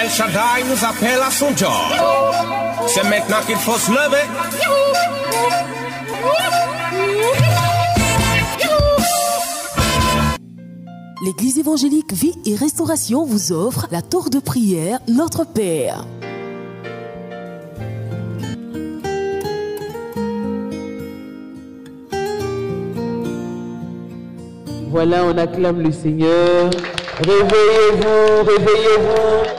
El Shaddai nous appelle à son job. C'est maintenant qu'il faut se lever. L'Église évangélique Vie et Restauration vous offre la tour de prière Notre Père. Voilà, on acclame le Seigneur. Réveillez-vous, réveillez-vous.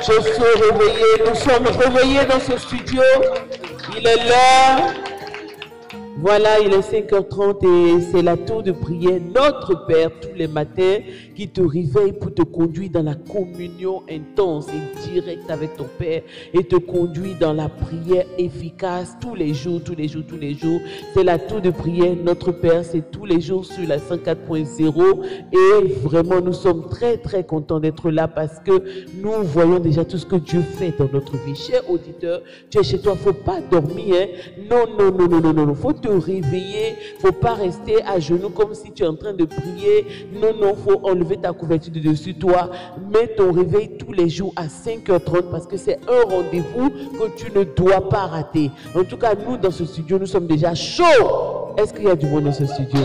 Je suis réveillé, nous sommes réveillés dans ce studio. Il est là. Voilà, il est 5h30 et c'est la tour de prière Notre Père tous les matins qui te réveille pour te conduire dans la communion intense et directe avec ton Père et te conduire dans la prière efficace tous les jours, tous les jours, tous les jours. C'est la tour de prière Notre Père, c'est tous les jours sur la 104.0 et vraiment nous sommes très très contents d'être là parce que nous voyons déjà tout ce que Dieu fait dans notre vie. Cher auditeur, tu es chez toi, il ne faut pas dormir, hein? Non, faut te réveiller, faut pas rester à genoux comme si tu es en train de prier. Non, faut enlever ta couverture de dessus toi. Mets ton réveil tous les jours à 5h30 parce que c'est un rendez-vous que tu ne dois pas rater. En tout cas, nous dans ce studio, nous sommes déjà chauds. Est-ce qu'il y a du monde dans ce studio?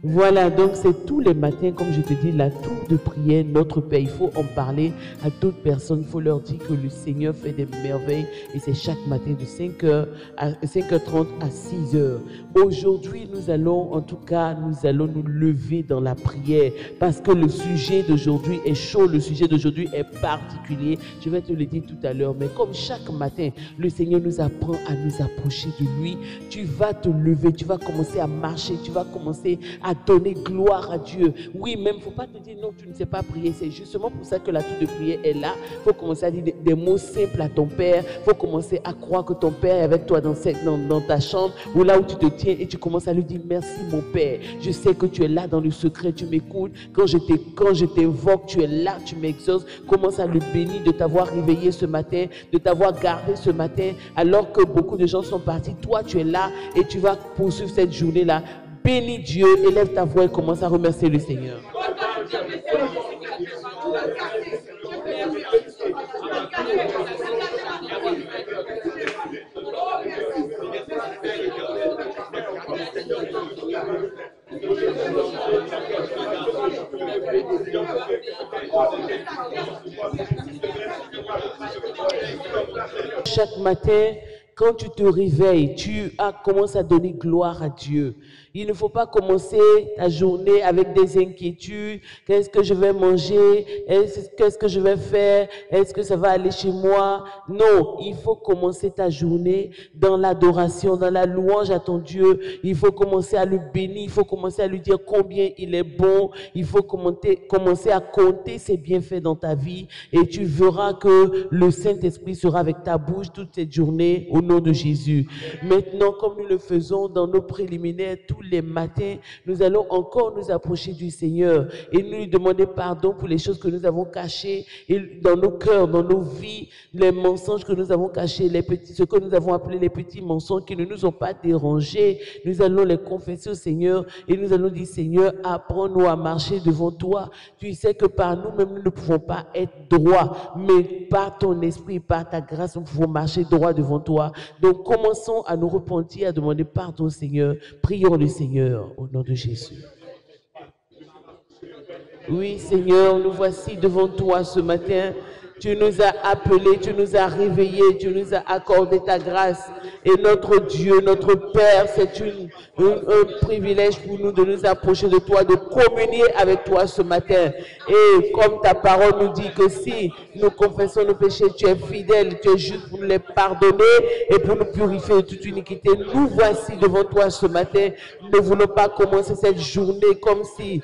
Voilà, donc c'est tous les matins, comme je te dis, la tour de prière, Notre Père. Il faut en parler à d'autres personnes, il faut leur dire que le Seigneur fait des merveilles et c'est chaque matin de 5h30 à 6h. Aujourd'hui, nous allons nous lever dans la prière parce que le sujet d'aujourd'hui est chaud, le sujet d'aujourd'hui est particulier. Je vais te le dire tout à l'heure, mais comme chaque matin, le Seigneur nous apprend à nous approcher de lui, tu vas te lever, tu vas commencer à marcher, tu vas commencer à donner gloire à Dieu. Oui, même, il ne faut pas te dire non, tu ne sais pas prier. C'est justement pour ça que la tour de prière est là. Il faut commencer à dire des mots simples à ton Père. Il faut commencer à croire que ton Père est avec toi dans ta chambre ou là où tu te tiens et tu commences à lui dire merci mon Père. Je sais que tu es là dans le secret, tu m'écoutes. Quand je t'invoque, tu es là, tu m'exauces. Commence à le bénir de t'avoir réveillé ce matin, de t'avoir gardé ce matin alors que beaucoup de gens sont partis. Toi, tu es là et tu vas poursuivre cette journée-là. Bénis Dieu, élève ta voix et commence à remercier le Seigneur. Chaque matin, quand tu te réveilles, tu commences à donner gloire à Dieu. Il ne faut pas commencer ta journée avec des inquiétudes. Qu'est-ce que je vais manger? Qu'est-ce que je vais faire? Est-ce que ça va aller chez moi? Non, il faut commencer ta journée dans l'adoration, dans la louange à ton Dieu. Il faut commencer à le bénir. Il faut commencer à lui dire combien il est bon. Il faut commencer à compter ses bienfaits dans ta vie. Et tu verras que le Saint-Esprit sera avec ta bouche toute cette journée au nom de Jésus. Maintenant, comme nous le faisons dans nos préliminaires, tous les matins, nous allons encore nous approcher du Seigneur et nous lui demander pardon pour les choses que nous avons cachées et dans nos cœurs, dans nos vies, les mensonges que nous avons cachés, ce que nous avons appelé les petits mensonges qui ne nous ont pas dérangés. Nous allons les confesser au Seigneur et nous allons dire Seigneur, apprends-nous à marcher devant toi. Tu sais que par nous-mêmes, nous ne pouvons pas être droits, mais par ton esprit, par ta grâce, nous pouvons marcher droit devant toi. Donc, commençons à nous repentir, à demander pardon au Seigneur. Prions le Seigneur au nom de Jésus. Oui, Seigneur, nous voici devant toi ce matin. Tu nous as appelés, tu nous as réveillés, tu nous as accordé ta grâce. Et notre Dieu, notre Père, c'est un privilège pour nous de nous approcher de toi, de communier avec toi ce matin. Et comme ta parole nous dit que si nous confessons nos péchés, tu es fidèle, tu es juste pour nous les pardonner et pour nous purifier de toute iniquité. Nous voici devant toi ce matin. Nous ne voulons pas commencer cette journée comme si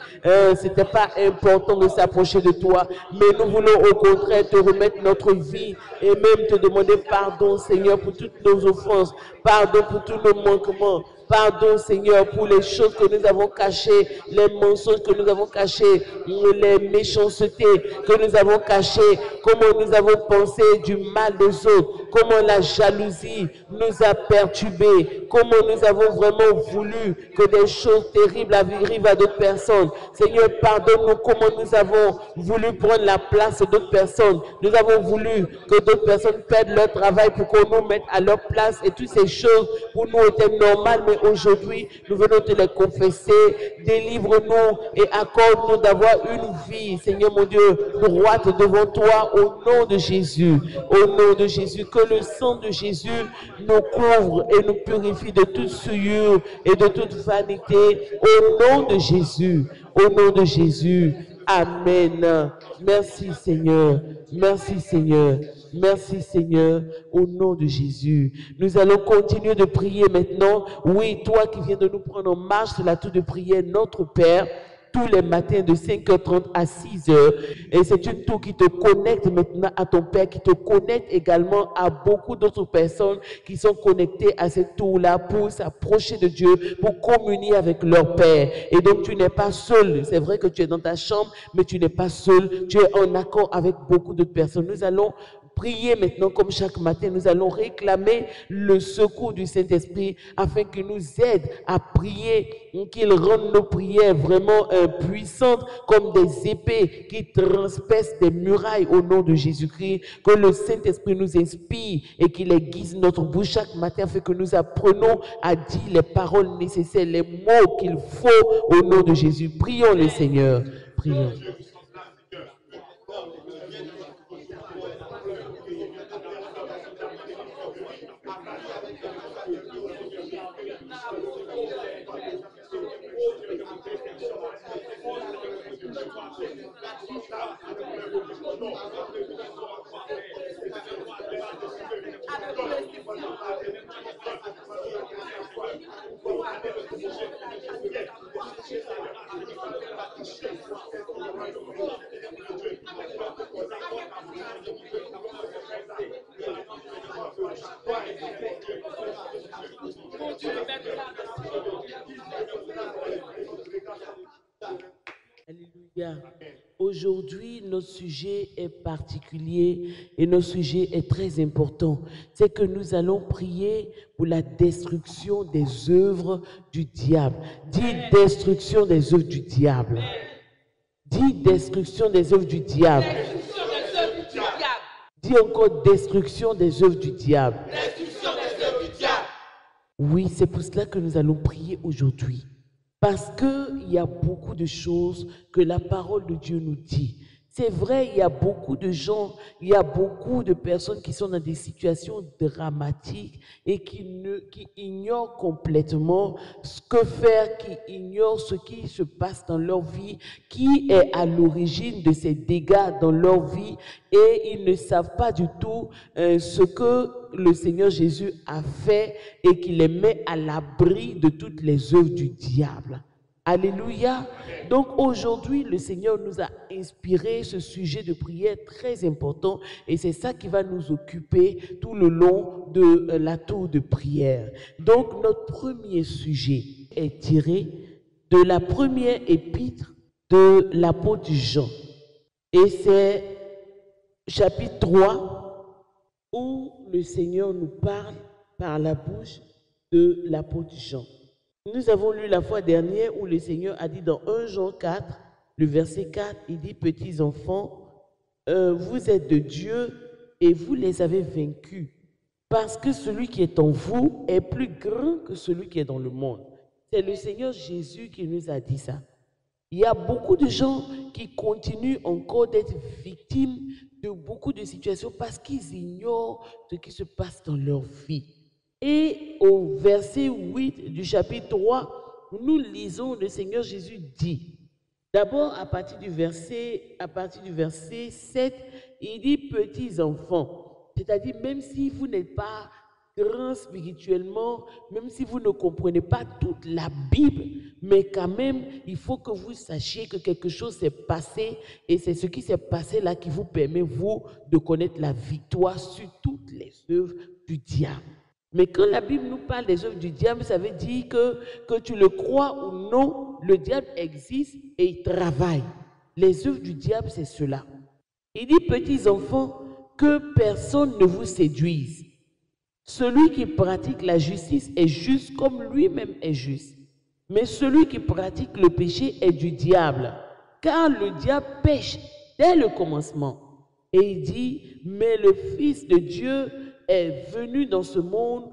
c'était pas important de s'approcher de toi. Mais nous voulons au contraire te remettre notre vie et même te demander pardon, Seigneur, pour toutes nos offenses, pardon pour tous nos manquements, pardon, Seigneur, pour les choses que nous avons cachées, les mensonges que nous avons cachés, les méchancetés que nous avons cachées, comment nous avons pensé du mal des autres, comment la jalousie nous a perturbés, comment nous avons vraiment voulu que des choses terribles arrivent à d'autres personnes. Seigneur, pardonne-nous comment nous avons voulu prendre la place d'autres personnes. Nous avons voulu que d'autres personnes perdent leur travail pour qu'on nous mette à leur place et toutes ces choses pour nous étaient normales, mais aujourd'hui, nous venons te les confesser. Délivre-nous et accorde-nous d'avoir une vie, Seigneur mon Dieu, droite devant toi au nom de Jésus. Au nom de Jésus, que le sang de Jésus nous couvre et nous purifie de toute souillure et de toute vanité. Au nom de Jésus, au nom de Jésus. Amen. Merci Seigneur. Merci Seigneur. Merci Seigneur, au nom de Jésus. Nous allons continuer de prier maintenant. Oui, toi qui viens de nous prendre en marche sur la tour de prière, notre Père, tous les matins de 5h30 à 6h. Et c'est une tour qui te connecte maintenant à ton Père, qui te connecte également à beaucoup d'autres personnes qui sont connectées à cette tour-là pour s'approcher de Dieu, pour communier avec leur Père. Et donc tu n'es pas seul. C'est vrai que tu es dans ta chambre, mais tu n'es pas seul. Tu es en accord avec beaucoup d'autres personnes. Nous allons prier maintenant comme chaque matin, nous allons réclamer le secours du Saint-Esprit afin qu'il nous aide à prier, qu'il rende nos prières vraiment puissantes comme des épées qui transpercent des murailles au nom de Jésus-Christ. Que le Saint-Esprit nous inspire et qu'il aiguise notre bouche chaque matin afin que nous apprenons à dire les paroles nécessaires, les mots qu'il faut au nom de Jésus. Prions le Seigneur. Prions. Alléluia. Aujourd'hui, notre sujet est particulier et notre sujet est très important. C'est que nous allons prier pour la destruction des œuvres du diable. Dis destruction des œuvres du diable. Dis destruction des œuvres du diable. Dis encore destruction des œuvres du diable. Oui, c'est pour cela que nous allons prier aujourd'hui. Parce qu'il y a beaucoup de choses que la parole de Dieu nous dit. C'est vrai, il y a beaucoup de gens, il y a beaucoup de personnes qui sont dans des situations dramatiques et qui ignorent complètement ce que faire, qui ignorent ce qui se passe dans leur vie, qui est à l'origine de ces dégâts dans leur vie et ils ne savent pas du tout ce que le Seigneur Jésus a fait et qui les met à l'abri de toutes les œuvres du diable. Alléluia. Donc aujourd'hui, le Seigneur nous a inspiré ce sujet de prière très important et c'est ça qui va nous occuper tout le long de la tour de prière. Donc notre premier sujet est tiré de la première épître de l'apôtre Jean. Et c'est chapitre 3 où le Seigneur nous parle par la bouche de l'apôtre Jean. Nous avons lu la fois dernière où le Seigneur a dit dans 1 Jean 4, le verset 4, il dit « Petits enfants, vous êtes de Dieu et vous les avez vaincus, parce que celui qui est en vous est plus grand que celui qui est dans le monde. » C'est le Seigneur Jésus qui nous a dit ça. Il y a beaucoup de gens qui continuent encore d'être victimes de beaucoup de situations parce qu'ils ignorent ce qui se passe dans leur vie. Et au verset 8 du chapitre 3, nous lisons le Seigneur Jésus dit, d'abord à partir du verset 7, il dit « petits enfants », c'est-à-dire même si vous n'êtes pas grand spirituellement, même si vous ne comprenez pas toute la Bible, mais quand même, il faut que vous sachiez que quelque chose s'est passé et c'est ce qui s'est passé là qui vous permet, vous, de connaître la victoire sur toutes les œuvres du diable. Mais quand la Bible nous parle des œuvres du diable, ça veut dire que tu le crois ou non, le diable existe et il travaille. Les œuvres du diable, c'est cela. Il dit, petits enfants, que personne ne vous séduise. Celui qui pratique la justice est juste comme lui-même est juste. Mais celui qui pratique le péché est du diable, car le diable pêche dès le commencement. Et il dit, mais le Fils de Dieu est venu dans ce monde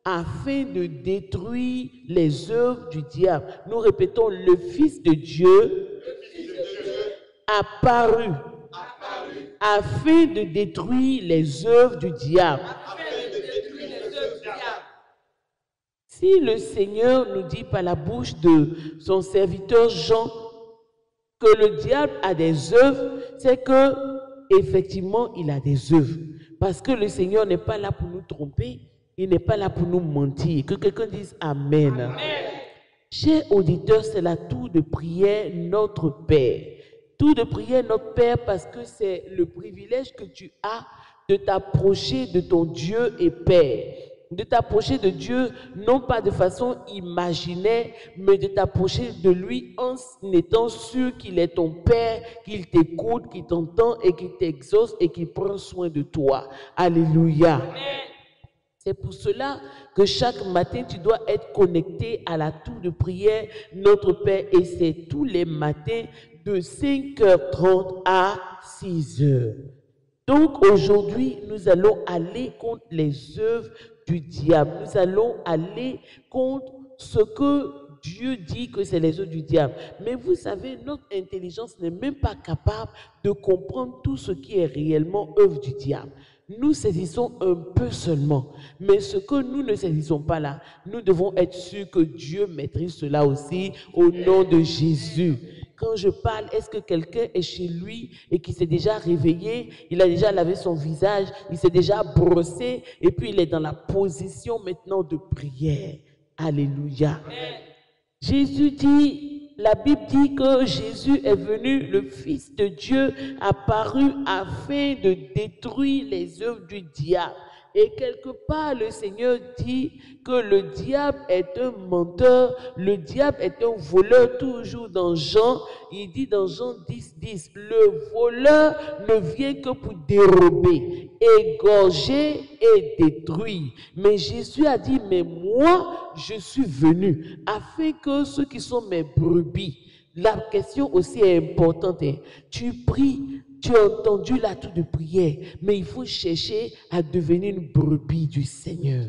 afin de détruire les œuvres du diable. Nous répétons, le Fils de Dieu apparu afin de détruire les œuvres du diable. Si le Seigneur nous dit par la bouche de son serviteur Jean que le diable a des œuvres, c'est que effectivement il a des œuvres. Parce que le Seigneur n'est pas là pour nous tromper, il n'est pas là pour nous mentir. Que quelqu'un dise Amen. Amen. Chers auditeurs, c'est la tour de prière Notre Père. Tour de prière Notre Père parce que c'est le privilège que tu as de t'approcher de ton Dieu et Père. De t'approcher de Dieu, non pas de façon imaginaire, mais de t'approcher de lui en étant sûr qu'il est ton Père, qu'il t'écoute, qu'il t'entend et qu'il t'exauce et qu'il prend soin de toi. Alléluia. Amen. C'est pour cela que chaque matin, tu dois être connecté à la tour de prière Notre Père et c'est tous les matins de 5h30 à 6h. Donc aujourd'hui, nous allons aller contre les œuvres du diable. Nous allons aller contre ce que Dieu dit que c'est les œuvres du diable. Mais vous savez, notre intelligence n'est même pas capable de comprendre tout ce qui est réellement œuvre du diable. Nous saisissons un peu seulement. Mais ce que nous ne saisissons pas là, nous devons être sûrs que Dieu maîtrise cela aussi au nom de Jésus. Quand je parle, est-ce que quelqu'un est chez lui et qui s'est déjà réveillé, il a déjà lavé son visage, il s'est déjà brossé et puis il est dans la position maintenant de prière. Alléluia. Amen. Jésus dit, la Bible dit que Jésus est venu, le Fils de Dieu apparu afin de détruire les œuvres du diable. Et quelque part, le Seigneur dit que le diable est un menteur, le diable est un voleur. Toujours dans Jean, il dit dans Jean 10:10, le voleur ne vient que pour dérober, égorger et détruire. Mais Jésus a dit, mais moi, je suis venu afin que ceux qui sont mes brebis, la question aussi est importante, hein. Tu pries, tu as entendu la tour de prière, mais il faut chercher à devenir une brebis du Seigneur.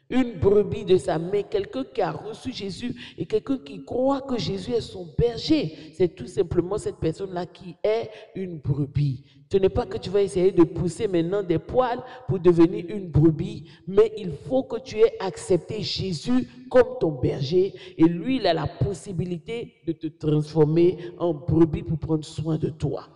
Une brebis de sa main, quelqu'un qui a reçu Jésus et quelqu'un qui croit que Jésus est son berger. C'est tout simplement cette personne-là qui est une brebis. Ce n'est pas que tu vas essayer de pousser maintenant des poils pour devenir une brebis, mais il faut que tu aies accepté Jésus comme ton berger et lui, il a la possibilité de te transformer en brebis pour prendre soin de toi.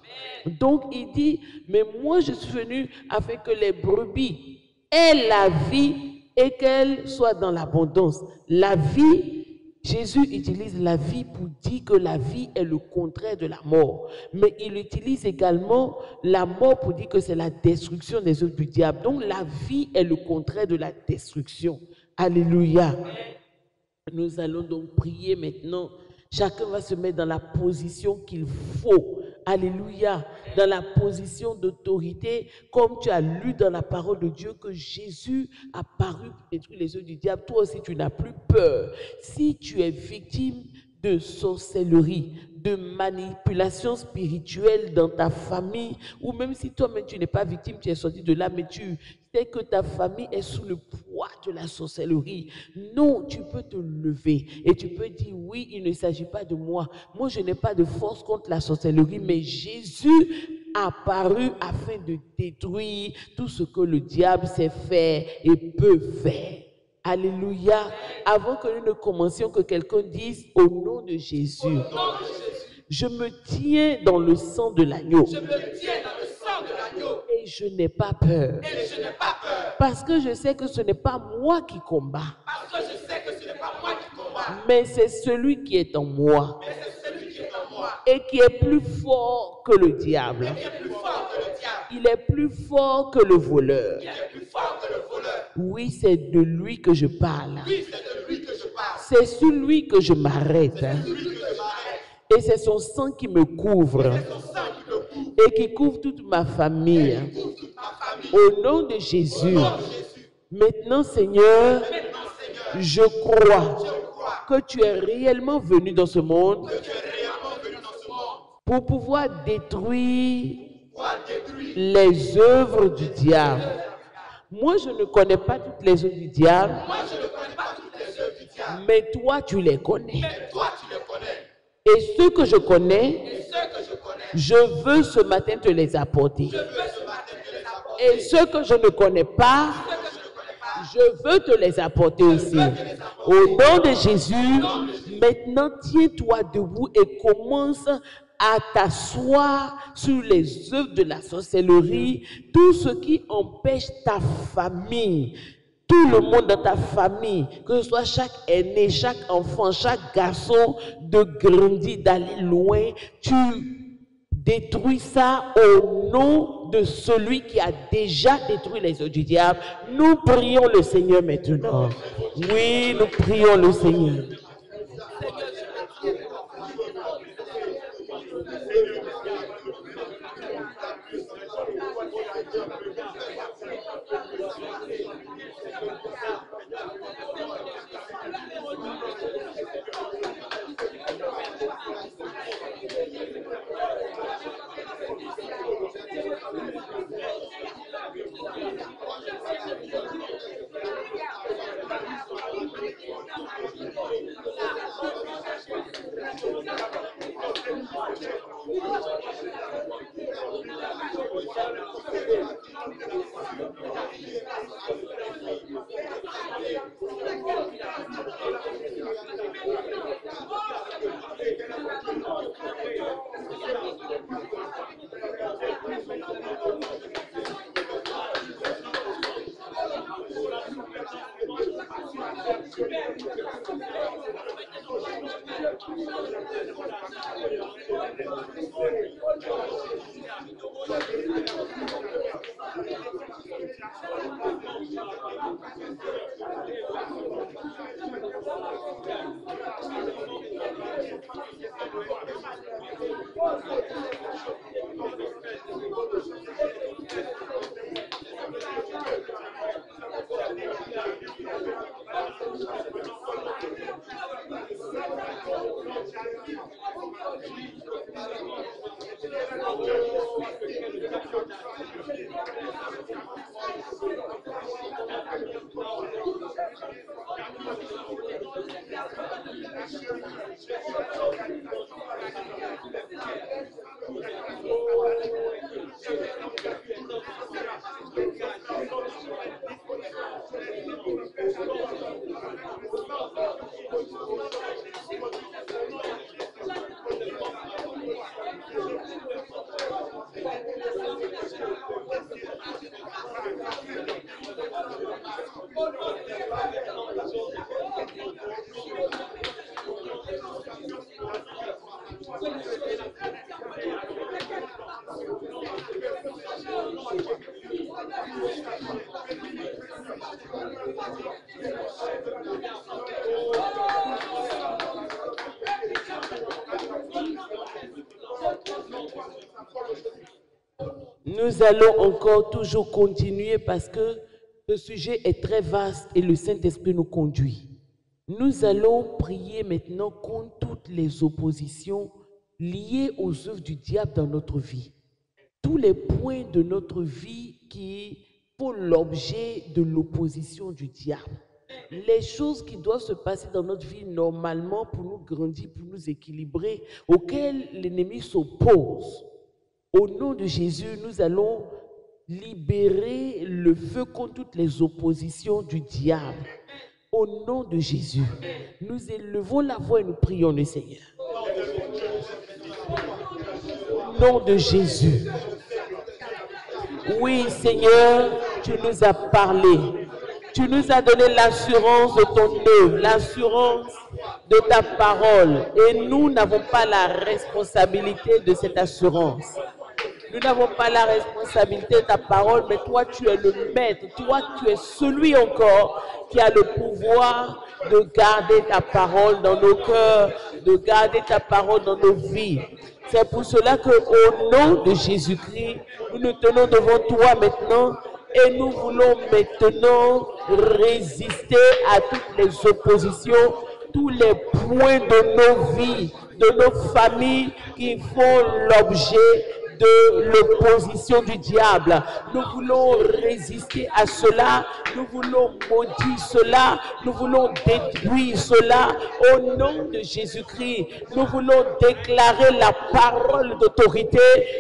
Donc, il dit, mais moi, je suis venu afin que les brebis aient la vie et qu'elle soit dans l'abondance. La vie, Jésus utilise la vie pour dire que la vie est le contraire de la mort. Mais il utilise également la mort pour dire que c'est la destruction des œuvres du diable. Donc la vie est le contraire de la destruction. Alléluia. Nous allons donc prier maintenant. Chacun va se mettre dans la position qu'il faut. Alléluia. Dans la position d'autorité, comme tu as lu dans la parole de Dieu que Jésus a paru pour détruire les œuvres du diable. Toi aussi, tu n'as plus peur. Si tu es victime de sorcellerie, de manipulation spirituelle dans ta famille, ou même si toi-même tu n'es pas victime, tu es sorti de là, mais tu sais que ta famille est sous le poids de la sorcellerie. Non, tu peux te lever et tu peux dire oui, il ne s'agit pas de moi. Moi, je n'ai pas de force contre la sorcellerie, mais Jésus a apparu afin de détruire tout ce que le diable sait faire et peut faire. Alléluia. Avant que nous ne commencions, que quelqu'un dise au nom de Jésus. Je me tiens dans le sang de l'agneau. Je me tiens dans le sang de l'agneau. Et je n'ai pas peur. Et je n'ai pas peur. Parce que je sais que ce n'est pas moi qui combat. Parce que je sais que ce n'est pas moi qui combat. Mais c'est celui qui est en moi. Mais c'est celui qui est en moi. Et qui est plus fort que le diable. Et qui est plus fort que le diable. Il est plus fort que le voleur. Il est plus fort que le voleur. Oui, c'est de lui que je parle. Oui, c'est de lui que je parle. C'est sur lui que je m'arrête. C'est sur lui que je m'arrête. Et c'est son sang qui me couvre. C'est son sang qui me couvre. Et qui couvre toute ma famille. Et qui couvre toute ma famille. Au nom de Jésus, Au nom de Jésus, Maintenant, Seigneur, je crois que tu es réellement venu dans ce monde pour pouvoir détruire les œuvres du diable. Moi, je ne connais pas toutes les œuvres du diable, mais toi, tu les connais. Et ceux que je connais, je veux ce matin te les apporter. Et ceux que je ne connais pas, je veux te les apporter aussi. Au nom de Jésus, maintenant, tiens-toi debout et commence à t'asseoir sur les œuvres de la sorcellerie, tout ce qui empêche ta famille, tout le monde dans ta famille, que ce soit chaque aîné, chaque enfant, chaque garçon, de grandir, d'aller loin, tu détruis ça au nom de celui qui a déjà détruit les œuvres du diable. Nous prions le Seigneur maintenant. Oui, nous prions le Seigneur. Nous allons encore toujours continuer parce que ce sujet est très vaste et le Saint-Esprit nous conduit. Nous allons prier maintenant contre toutes les oppositions liées aux œuvres du diable dans notre vie. Tous les points de notre vie qui font l'objet de l'opposition du diable. Les choses qui doivent se passer dans notre vie normalement pour nous grandir, pour nous équilibrer, auxquelles l'ennemi s'oppose. Au nom de Jésus, nous allons libérer le feu contre toutes les oppositions du diable. Au nom de Jésus, nous élevons la voix et nous prions le Seigneur. Au nom de Jésus. Oui, Seigneur, tu nous as parlé. Tu nous as donné l'assurance de ton œuvre, l'assurance de ta parole. Et nous n'avons pas la responsabilité de cette assurance. Nous n'avons pas la responsabilité de ta parole, mais toi, tu es le maître. Toi, tu es celui encore qui a le pouvoir de garder ta parole dans nos cœurs, de garder ta parole dans nos vies. C'est pour cela qu'au nom de Jésus-Christ, nous nous tenons devant toi maintenant Et nous voulons maintenant résister à toutes les oppositions, tous les points de nos vies, de nos familles qui font l'objet de l'opposition du diable. Nous voulons résister à cela, nous voulons maudire cela, nous voulons détruire cela au nom de Jésus-Christ. Nous voulons déclarer la parole d'autorité,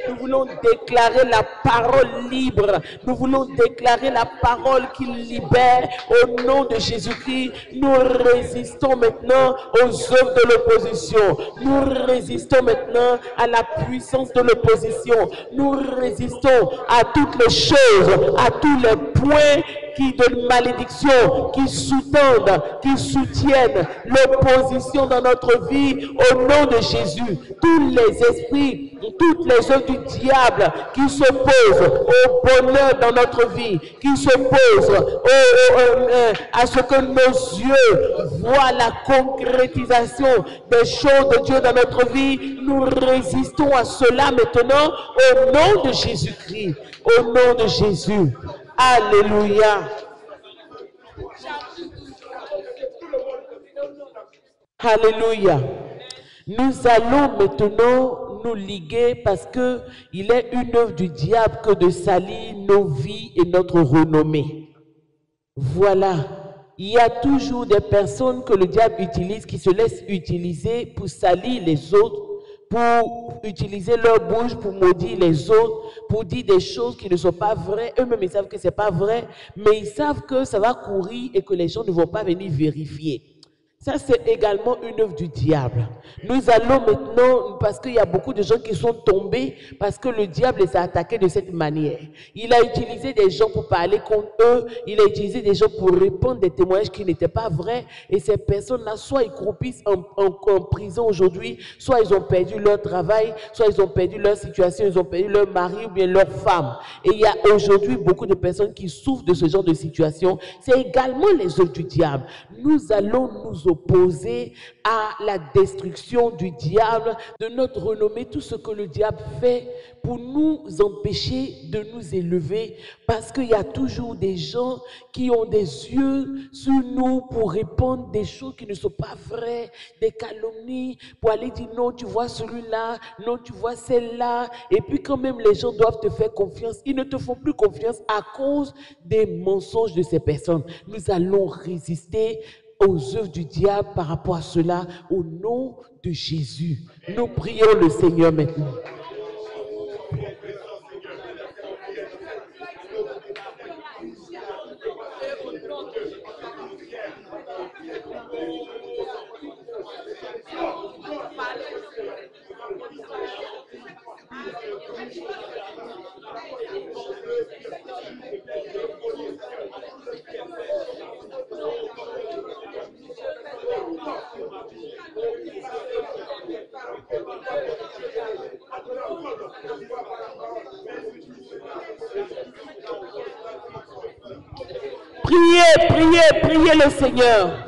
nous voulons déclarer la parole libre, nous voulons déclarer la parole qui libère au nom de Jésus-Christ. Nous résistons maintenant aux œuvres de l'opposition, nous résistons maintenant à la puissance de l'opposition. Nous résistons à toutes les choses, à tous les points qui de malédiction, qui sous-tendent, qui soutiennent l'opposition dans notre vie au nom de Jésus. Tous les esprits, toutes les œuvres du diable qui s'opposent au bonheur dans notre vie, qui s'opposent à ce que nos yeux voient la concrétisation des choses de Dieu dans notre vie, nous résistons à cela maintenant au nom de Jésus-Christ, au nom de Jésus. Alléluia. Alléluia. Nous allons maintenant nous liguer parce que il est une œuvre du diable que de salir nos vies et notre renommée. Voilà. Il y a toujours des personnes que le diable utilise, qui se laissent utiliser pour salir les autres, pour utiliser leur bouche, pour maudire les autres, pour dire des choses qui ne sont pas vraies. Eux-mêmes, ils savent que ce n'est pas vrai, mais ils savent que ça va courir et que les gens ne vont pas venir vérifier. Ça, c'est également une œuvre du diable. Nous allons maintenant, parce qu'il y a beaucoup de gens qui sont tombés, parce que le diable les a attaqués de cette manière. Il a utilisé des gens pour parler contre eux, il a utilisé des gens pour répandre des témoignages qui n'étaient pas vrais, et ces personnes-là, soit ils croupissent en prison aujourd'hui, soit ils ont perdu leur travail, soit ils ont perdu leur situation, ils ont perdu leur mari ou bien leur femme. Et il y a aujourd'hui beaucoup de personnes qui souffrent de ce genre de situation. C'est également les œuvres du diable. Nous allons nous opposer à la destruction du diable, de notre renommée, tout ce que le diable fait pour nous empêcher de nous élever, parce qu'il y a toujours des gens qui ont des yeux sur nous pour répandre des choses qui ne sont pas vraies, des calomnies, pour aller dire non, tu vois celui-là, non, tu vois celle-là, et puis quand même les gens doivent te faire confiance, ils ne te font plus confiance à cause des mensonges de ces personnes. Nous allons résister aux œuvres du diable par rapport à cela, au nom de Jésus. Nous prions le Seigneur maintenant. Priez le Seigneur.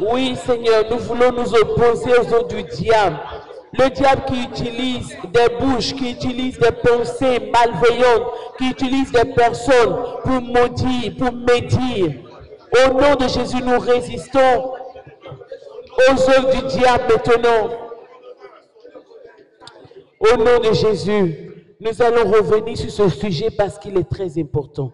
Oui, Seigneur, nous voulons nous opposer aux œuvres du diable. Le diable qui utilise des bouches, qui utilise des pensées malveillantes, qui utilise des personnes pour maudire, pour médire. Au nom de Jésus, nous résistons aux œuvres du diable maintenant. Au nom de Jésus, nous allons revenir sur ce sujet parce qu'il est très important.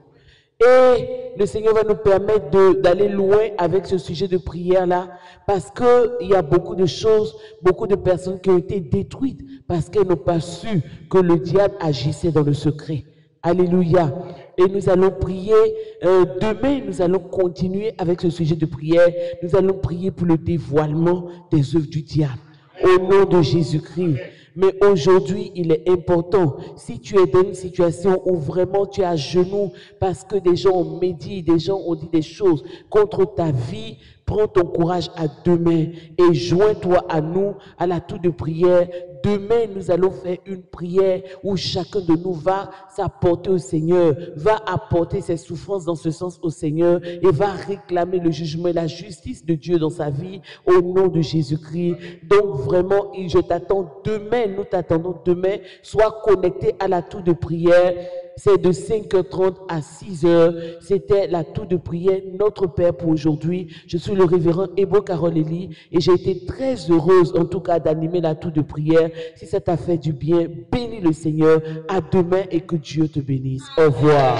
Et le Seigneur va nous permettre d'aller loin avec ce sujet de prière-là, parce qu'il y a beaucoup de choses, beaucoup de personnes qui ont été détruites parce qu'elles n'ont pas su que le diable agissait dans le secret. Alléluia. Et nous allons prier. Demain, nous allons continuer avec ce sujet de prière. Nous allons prier pour le dévoilement des œuvres du diable. Au nom de Jésus-Christ. Mais aujourd'hui, il est important, si tu es dans une situation où vraiment tu es à genoux parce que des gens ont médit, des gens ont dit des choses contre ta vie, Prends ton courage à deux mains et joins-toi à nous à la tour de prière. Demain, nous allons faire une prière où chacun de nous va s'apporter au Seigneur, va apporter ses souffrances dans ce sens au Seigneur et va réclamer le jugement et la justice de Dieu dans sa vie au nom de Jésus-Christ. Donc vraiment, je t'attends demain, nous t'attendons demain. Sois connecté à la tour de prière. C'est de 5h30 à 6h. C'était la tour de prière, notre Père pour aujourd'hui. Je suis le révérend Ebo Caroleli et j'ai été très heureuse en tout cas d'animer la tour de prière. Si ça t'a fait du bien, bénis le Seigneur. À demain et que Dieu te bénisse. Au revoir.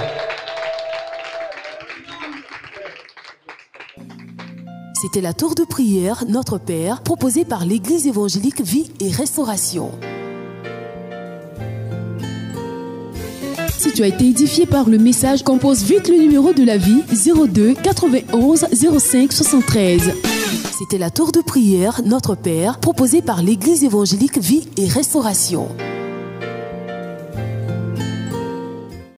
C'était la tour de prière, notre Père, proposée par l'Église évangélique Vie et Restauration. Si tu as été édifié par le message, compose vite le numéro de la vie 02 91 05 73. C'était la tour de prière, notre Père, proposée par l'Église évangélique Vie et Restauration.